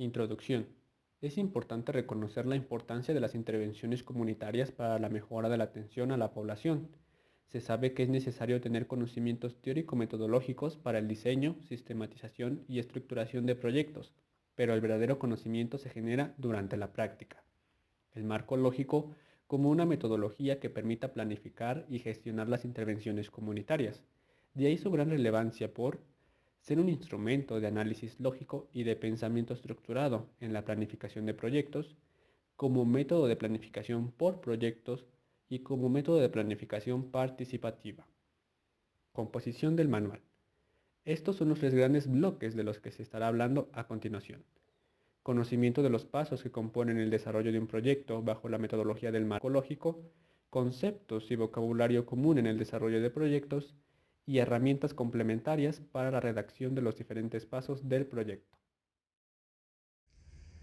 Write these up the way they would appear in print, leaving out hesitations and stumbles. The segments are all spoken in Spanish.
Introducción. Es importante reconocer la importancia de las intervenciones comunitarias para la mejora de la atención a la población. Se sabe que es necesario tener conocimientos teórico-metodológicos para el diseño, sistematización y estructuración de proyectos, pero el verdadero conocimiento se genera durante la práctica. El marco lógico como una metodología que permita planificar y gestionar las intervenciones comunitarias. De ahí su gran relevancia por ser un instrumento de análisis lógico y de pensamiento estructurado en la planificación de proyectos, como método de planificación por proyectos y como método de planificación participativa. Composición del manual. Estos son los tres grandes bloques de los que se estará hablando a continuación. Conocimiento de los pasos que componen el desarrollo de un proyecto bajo la metodología del marco lógico, conceptos y vocabulario común en el desarrollo de proyectos y herramientas complementarias para la redacción de los diferentes pasos del proyecto.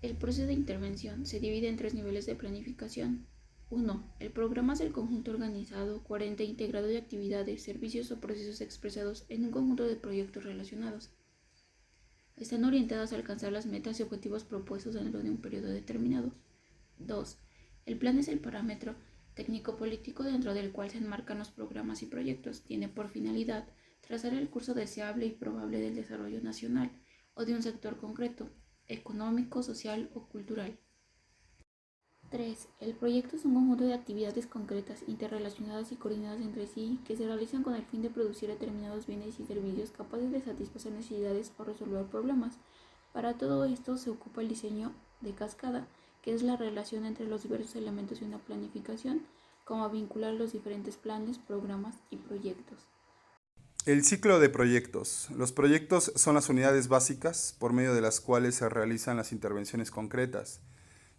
El proceso de intervención se divide en tres niveles de planificación. 1. El programa es el conjunto organizado, coherente e integrado de actividades, servicios o procesos expresados en un conjunto de proyectos relacionados. Están orientadas a alcanzar las metas y objetivos propuestos dentro de un periodo determinado. 2. El plan es el parámetro técnico-político dentro del cual se enmarcan los programas y proyectos. Tiene por finalidad trazar el curso deseable y probable del desarrollo nacional o de un sector concreto, económico, social o cultural. 3. El proyecto es un conjunto de actividades concretas, interrelacionadas y coordinadas entre sí, que se realizan con el fin de producir determinados bienes y servicios capaces de satisfacer necesidades o resolver problemas. Para todo esto se ocupa el diseño de cascada, que es la relación entre los diversos elementos de una planificación, como vincular los diferentes planes, programas y proyectos. El ciclo de proyectos. Los proyectos son las unidades básicas por medio de las cuales se realizan las intervenciones concretas.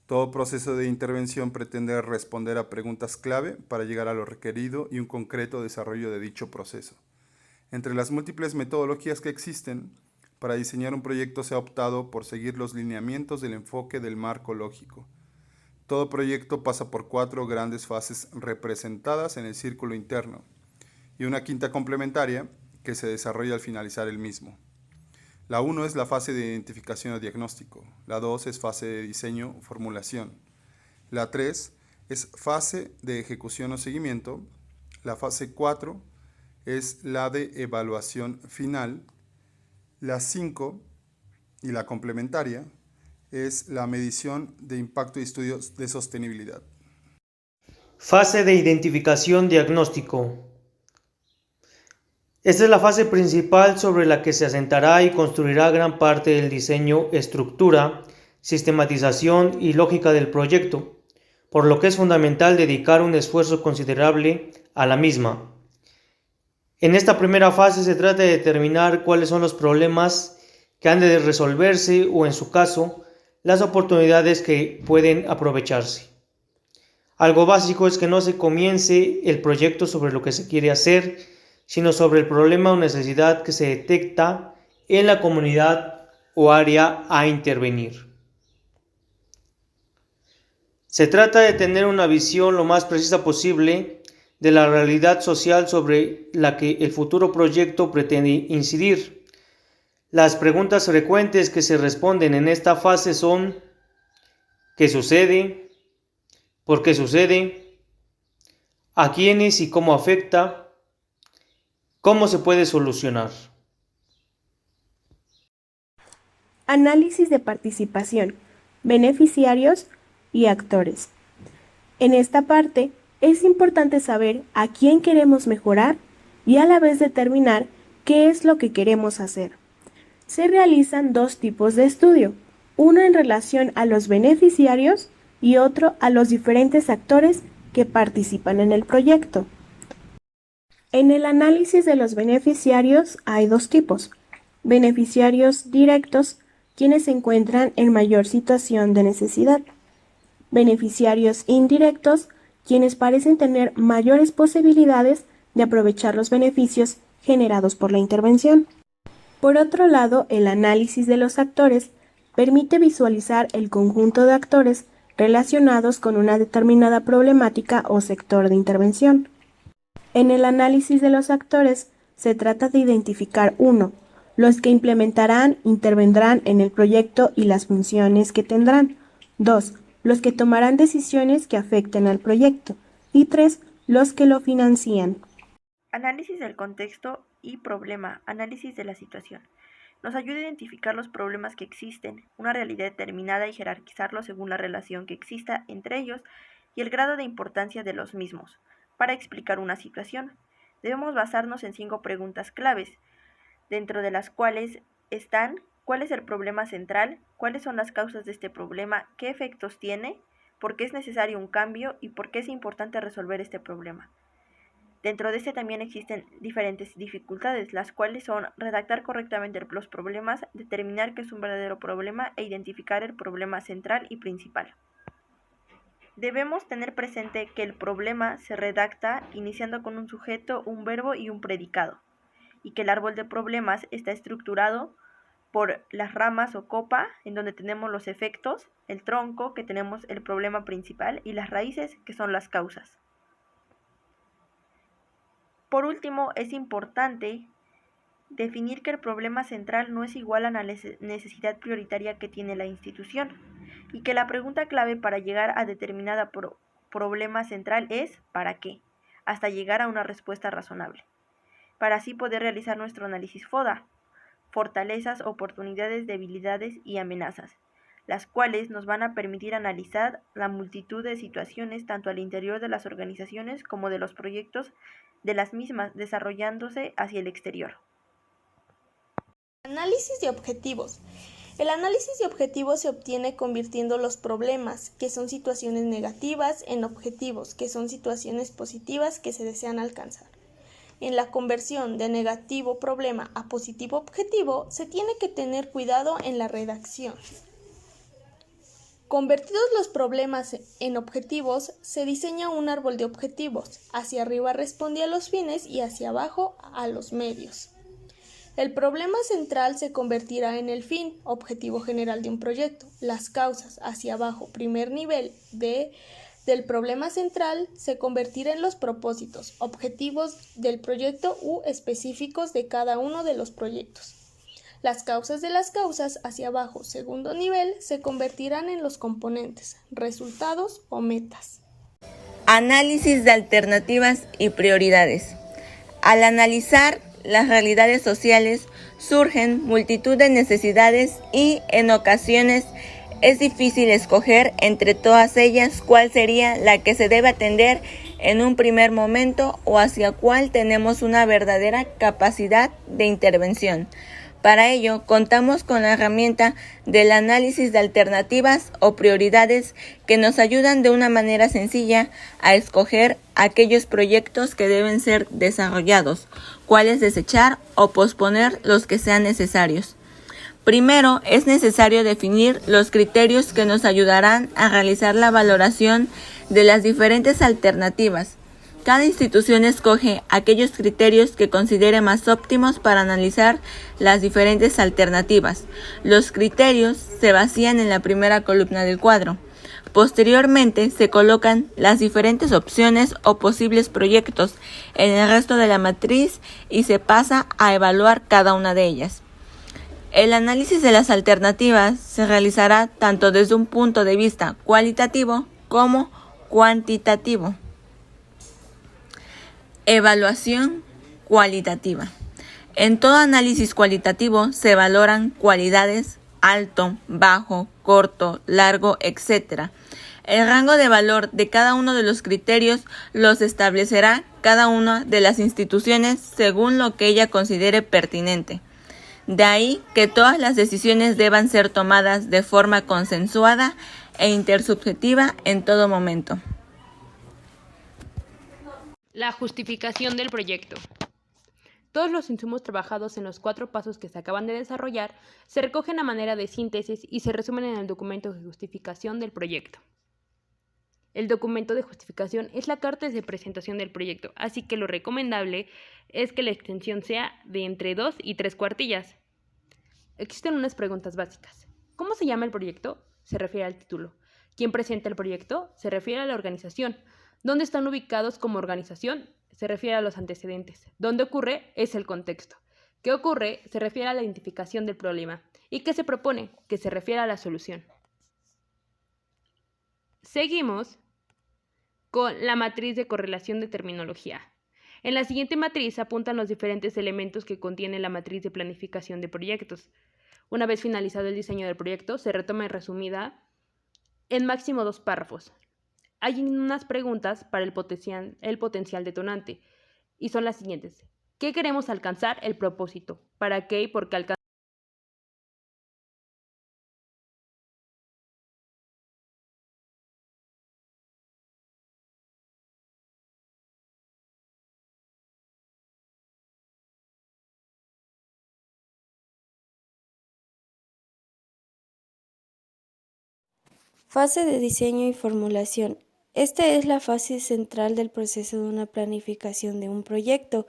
Todo proceso de intervención pretende responder a preguntas clave para llegar a lo requerido y un concreto desarrollo de dicho proceso. Entre las múltiples metodologías que existen, para diseñar un proyecto se ha optado por seguir los lineamientos del enfoque del marco lógico. Todo proyecto pasa por 4 grandes fases representadas en el círculo interno y una quinta complementaria que se desarrolla al finalizar el mismo. La 1 es la fase de identificación o diagnóstico, la 2 es fase de diseño o formulación, la 3 es fase de ejecución o seguimiento, la fase 4 es la de evaluación final, la 5 y la complementaria es la medición de impacto y estudios de sostenibilidad. Fase de identificación-diagnóstico. Esta es la fase principal sobre la que se asentará y construirá gran parte del diseño, estructura, sistematización y lógica del proyecto, por lo que es fundamental dedicar un esfuerzo considerable a la misma. En esta primera fase se trata de determinar cuáles son los problemas que han de resolverse o, en su caso, las oportunidades que pueden aprovecharse. Algo básico es que no se comience el proyecto sobre lo que se quiere hacer, sino sobre el problema o necesidad que se detecta en la comunidad o área a intervenir. Se trata de tener una visión lo más precisa posible de la realidad social sobre la que el futuro proyecto pretende incidir. Las preguntas frecuentes que se responden en esta fase son: ¿qué sucede? ¿Por qué sucede? ¿A quiénes y cómo afecta? ¿Cómo se puede solucionar? Análisis de participación, beneficiarios y actores. En esta parte es importante saber a quién queremos mejorar y a la vez determinar qué es lo que queremos hacer. Se realizan 2 tipos de estudio, uno en relación a los beneficiarios y otro a los diferentes actores que participan en el proyecto. En el análisis de los beneficiarios hay 2 tipos: beneficiarios directos, quienes se encuentran en mayor situación de necesidad; beneficiarios indirectos, quienes parecen tener mayores posibilidades de aprovechar los beneficios generados por la intervención. Por otro lado, el análisis de los actores permite visualizar el conjunto de actores relacionados con una determinada problemática o sector de intervención. En el análisis de los actores se trata de identificar 1. los que implementarán, intervendrán en el proyecto y las funciones que tendrán. 2. Los que tomarán decisiones que afecten al proyecto. Y 3. Los que lo financian. Análisis del contexto y problema, análisis de la situación. Nos ayuda a identificar los problemas que existen, una realidad determinada y jerarquizarlos según la relación que exista entre ellos y el grado de importancia de los mismos. Para explicar una situación, debemos basarnos en 5 preguntas claves, dentro de las cuales están: ¿cuál es el problema central? ¿Cuáles son las causas de este problema? ¿Qué efectos tiene? ¿Por qué es necesario un cambio? ¿Y por qué es importante resolver este problema? Dentro de este también existen diferentes dificultades, las cuales son redactar correctamente los problemas, determinar qué es un verdadero problema e identificar el problema central y principal. Debemos tener presente que el problema se redacta iniciando con un sujeto, un verbo y un predicado, y que el árbol de problemas está estructurado por las ramas o copa, en donde tenemos los efectos, el tronco, que tenemos el problema principal, y las raíces, que son las causas. Por último, es importante definir que el problema central no es igual a la necesidad prioritaria que tiene la institución, y que la pregunta clave para llegar a determinada problema central es ¿para qué?, hasta llegar a una respuesta razonable, para así poder realizar nuestro análisis FODA, fortalezas, oportunidades, debilidades y amenazas, las cuales nos van a permitir analizar la multitud de situaciones tanto al interior de las organizaciones como de los proyectos de las mismas desarrollándose hacia el exterior. Análisis de objetivos. El análisis de objetivos se obtiene convirtiendo los problemas, que son situaciones negativas, en objetivos, que son situaciones positivas que se desean alcanzar. En la conversión de negativo problema a positivo objetivo, se tiene que tener cuidado en la redacción. Convertidos los problemas en objetivos, se diseña un árbol de objetivos. Hacia arriba responde a los fines y hacia abajo a los medios. El problema central se convertirá en el fin, objetivo general de un proyecto. Las causas, hacia abajo, primer nivel del problema central, se convertirá en los propósitos, objetivos del proyecto u específicos de cada uno de los proyectos. Las causas de las causas, hacia abajo, segundo nivel, se convertirán en los componentes, resultados o metas. Análisis de alternativas y prioridades. Al analizar las realidades sociales, surgen multitud de necesidades y, en ocasiones, es difícil escoger entre todas ellas cuál sería la que se debe atender en un primer momento o hacia cuál tenemos una verdadera capacidad de intervención. Para ello, contamos con la herramienta del análisis de alternativas o prioridades que nos ayudan de una manera sencilla a escoger aquellos proyectos que deben ser desarrollados, cuáles desechar o posponer los que sean necesarios. Primero, es necesario definir los criterios que nos ayudarán a realizar la valoración de las diferentes alternativas. Cada institución escoge aquellos criterios que considere más óptimos para analizar las diferentes alternativas. Los criterios se vacían en la primera columna del cuadro. Posteriormente se colocan las diferentes opciones o posibles proyectos en el resto de la matriz y se pasa a evaluar cada una de ellas. El análisis de las alternativas se realizará tanto desde un punto de vista cualitativo como cuantitativo. Evaluación cualitativa. En todo análisis cualitativo se valoran cualidades alto, bajo, corto, largo, etc. El rango de valor de cada uno de los criterios los establecerá cada una de las instituciones según lo que ella considere pertinente. De ahí que todas las decisiones deban ser tomadas de forma consensuada e intersubjetiva en todo momento. La justificación del proyecto. Todos los insumos trabajados en los 4 pasos que se acaban de desarrollar se recogen a manera de síntesis y se resumen en el documento de justificación del proyecto. El documento de justificación es la carta de presentación del proyecto, así que lo recomendable es que la extensión sea de entre 2 y 3 cuartillas. Existen unas preguntas básicas. ¿Cómo se llama el proyecto? Se refiere al título. ¿Quién presenta el proyecto? Se refiere a la organización. ¿Dónde están ubicados como organización? Se refiere a los antecedentes. ¿Dónde ocurre? Es el contexto. ¿Qué ocurre? Se refiere a la identificación del problema. ¿Y qué se propone? Que se refiere a la solución. Seguimos con la matriz de correlación de terminología. En la siguiente matriz se apuntan los diferentes elementos que contiene la matriz de planificación de proyectos. Una vez finalizado el diseño del proyecto, se retoma en resumida en máximo 2 párrafos. Hay unas preguntas para el potencial detonante y son las siguientes. ¿Qué queremos alcanzar? El propósito. ¿Para qué y por qué alcanzar? Fase de diseño y formulación. Esta es la fase central del proceso de una planificación de un proyecto,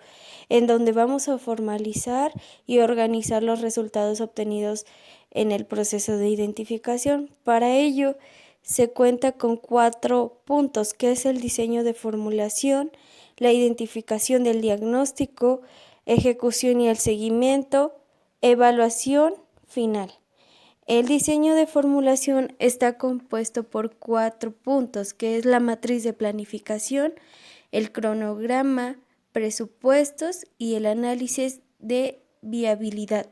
en donde vamos a formalizar y organizar los resultados obtenidos en el proceso de identificación. Para ello, se cuenta con 4 puntos, que es el diseño de formulación, la identificación del diagnóstico, ejecución y el seguimiento, evaluación final. El diseño de formulación está compuesto por 4 puntos, que es la matriz de planificación, el cronograma, presupuestos y el análisis de viabilidad.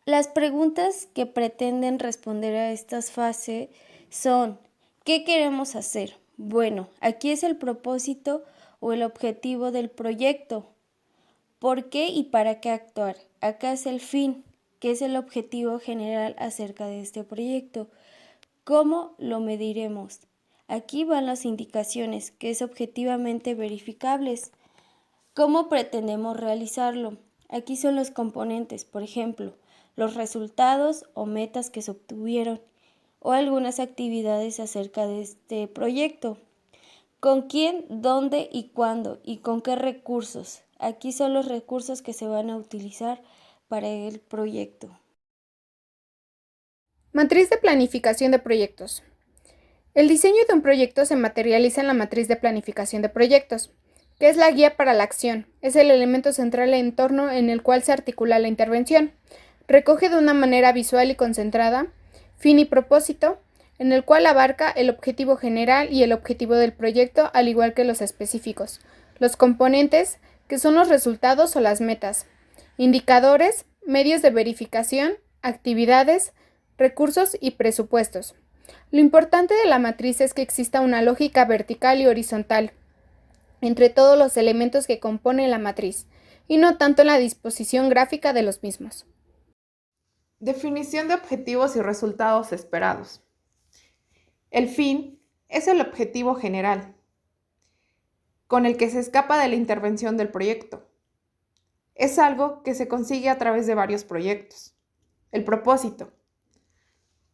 Las preguntas que pretenden responder a estas fases son: ¿qué queremos hacer? Bueno, aquí es el propósito o el objetivo del proyecto. ¿Por qué y para qué actuar? Acá es el fin, que es el objetivo general acerca de este proyecto. ¿Cómo lo mediremos? Aquí van las indicaciones, que es objetivamente verificables. ¿Cómo pretendemos realizarlo? Aquí son los componentes, por ejemplo, los resultados o metas que se obtuvieron, o algunas actividades acerca de este proyecto. ¿Con quién, dónde y cuándo? ¿Y con qué recursos? Aquí son los recursos que se van a utilizar para el proyecto. Matriz de planificación de proyectos. El diseño de un proyecto se materializa en la matriz de planificación de proyectos, que es la guía para la acción. Es el elemento central en torno en el cual se articula la intervención. Recoge de una manera visual y concentrada fin y propósito, en el cual abarca el objetivo general y el objetivo del proyecto, al igual que los específicos. Los componentes, que son los resultados o las metas. Indicadores, medios de verificación, actividades, recursos y presupuestos. Lo importante de la matriz es que exista una lógica vertical y horizontal entre todos los elementos que componen la matriz, y no tanto en la disposición gráfica de los mismos. Definición de objetivos y resultados esperados. El fin es el objetivo general, con el que se escapa de la intervención del proyecto. Es algo que se consigue a través de varios proyectos. El propósito.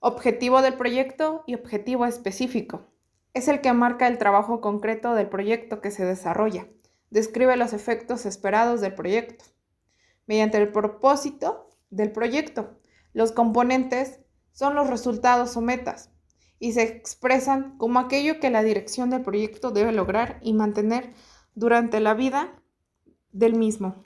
Objetivo del proyecto y objetivo específico. Es el que marca el trabajo concreto del proyecto que se desarrolla. Describe los efectos esperados del proyecto. Mediante el propósito del proyecto, los componentes son los resultados o metas y se expresan como aquello que la dirección del proyecto debe lograr y mantener durante la vida del mismo.